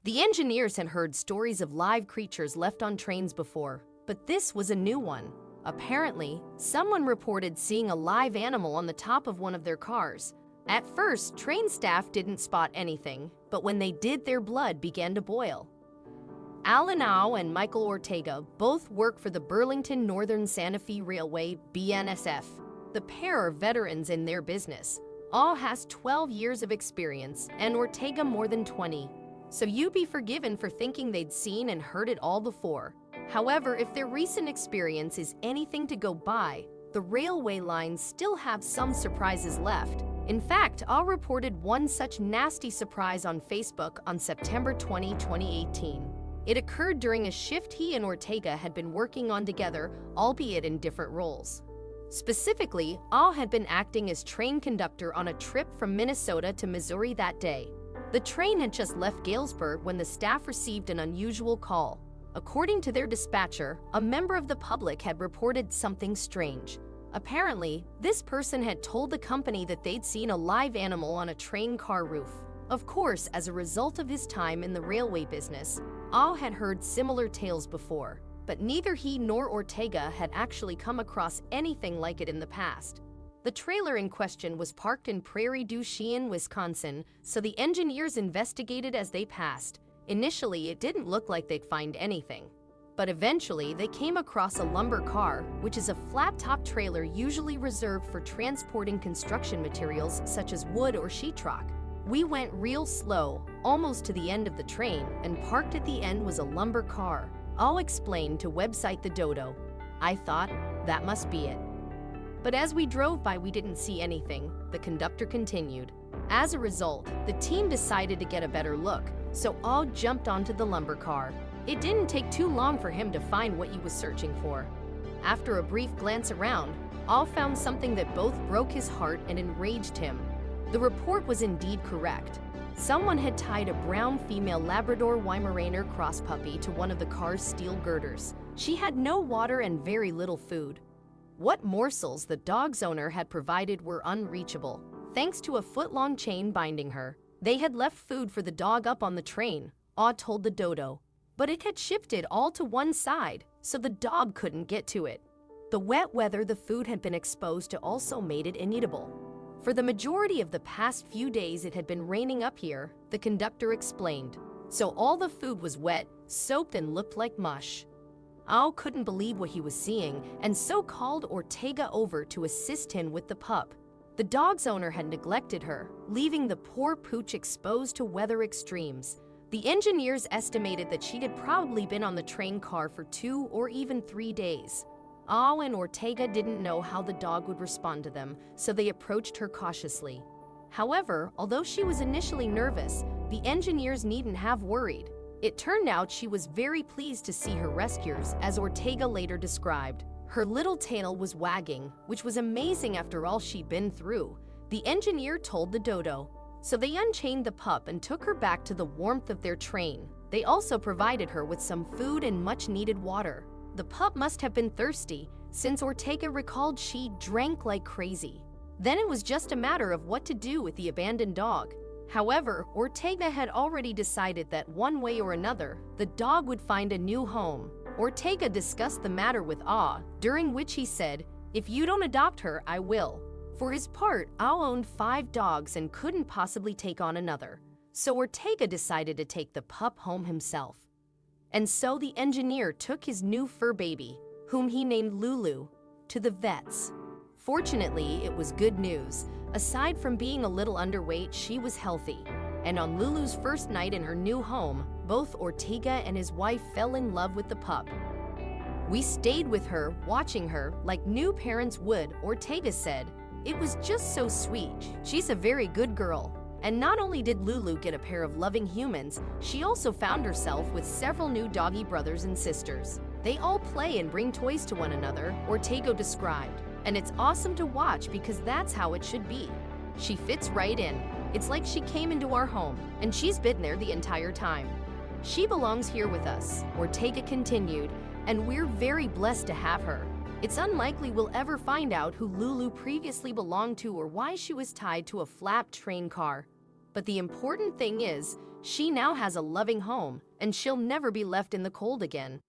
The engineers had heard stories of live creatures left on trains before, but this was a new one. Apparently, someone reported seeing a live animal on the top of one of their cars. At first, train staff didn't spot anything, but when they did, their blood began to boil. Alan Au and Michael Ortega both work for the Burlington Northern Santa Fe Railway, BNSF. The pair are veterans in their business. Au has 12 years of experience and Ortega more than 20. So you'd be forgiven for thinking they'd seen and heard it all before. However, if their recent experience is anything to go by, the railway lines still have some surprises left. In fact, Au reported one such nasty surprise on Facebook on September 20, 2018. It occurred during a shift he and Ortega had been working on together, albeit in different roles. Specifically, Au had been acting as train conductor on a trip from Minnesota to Missouri that day. The train had just left Galesburg when the staff received an unusual call. According to their dispatcher, a member of the public had reported something strange. Apparently, this person had told the company that they'd seen a live animal on a train car roof. Of course, as a result of his time in the railway business, Au had heard similar tales before, but neither he nor Ortega had actually come across anything like it in the past. The trailer in question was parked in Prairie du Chien, Wisconsin, so the engineers investigated as they passed. Initially, it didn't look like they'd find anything. But eventually, they came across a lumber car, which is a flat-top trailer usually reserved for transporting construction materials such as wood or sheetrock. We went real slow, almost to the end of the train, and parked at the end was a lumber car. I'll explain to website The Dodo. I thought, that must be it. But as we drove by, we didn't see anything, the conductor continued. As a result, the team decided to get a better look, so Au jumped onto the lumber car. It didn't take too long for him to find what he was searching for. After a brief glance around, Au found something that both broke his heart and enraged him. The report was indeed correct. Someone had tied a brown female Labrador Weimaraner cross puppy to one of the car's steel girders. She had no water and very little food. What morsels the dog's owner had provided were unreachable, thanks to a foot-long chain binding her. They had left food for the dog up on the train, Au told the Dodo. But it had shifted all to one side, so the dog couldn't get to it. The wet weather the food had been exposed to also made it ineatable. For the majority of the past few days it had been raining up here, the conductor explained. So all the food was wet, soaked and looked like mush. Au couldn't believe what he was seeing, and so called Ortega over to assist him with the pup. The dog's owner had neglected her, leaving the poor pooch exposed to weather extremes. The engineers estimated that she had probably been on the train car for 2 or even 3 days. Au and Ortega didn't know how the dog would respond to them, so they approached her cautiously. However, although she was initially nervous, the engineers needn't have worried. It turned out she was very pleased to see her rescuers, as Ortega later described. Her little tail was wagging, which was amazing after all she'd been through, the engineer told the Dodo. So they unchained the pup and took her back to the warmth of their train. They also provided her with some food and much-needed water. The pup must have been thirsty, since Ortega recalled she drank like crazy. Then it was just a matter of what to do with the abandoned dog. However, Ortega had already decided that one way or another, the dog would find a new home. Ortega discussed the matter with Au, during which he said, "If you don't adopt her, I will." For his part, Au owned 5 dogs and couldn't possibly take on another. So Ortega decided to take the pup home himself. And so the engineer took his new fur baby, whom he named Lulu, to the vets. Fortunately, it was good news. Aside from being a little underweight, she was healthy. And on Lulu's first night in her new home, both Ortega and his wife fell in love with the pup. "We stayed with her, watching her, like new parents would," Ortega said. "It was just so sweet. She's a very good girl." And not only did Lulu get a pair of loving humans, she also found herself with several new doggy brothers and sisters. They all play and bring toys to one another, Ortega described. And it's awesome to watch because that's how it should be. She fits right in. It's like she came into our home, and she's been there the entire time. She belongs here with us, Ortega continued, and we're very blessed to have her. It's unlikely we'll ever find out who Lulu previously belonged to or why she was tied to a flat train car. But the important thing is, She now has a loving home, and she'll never be left in the cold again.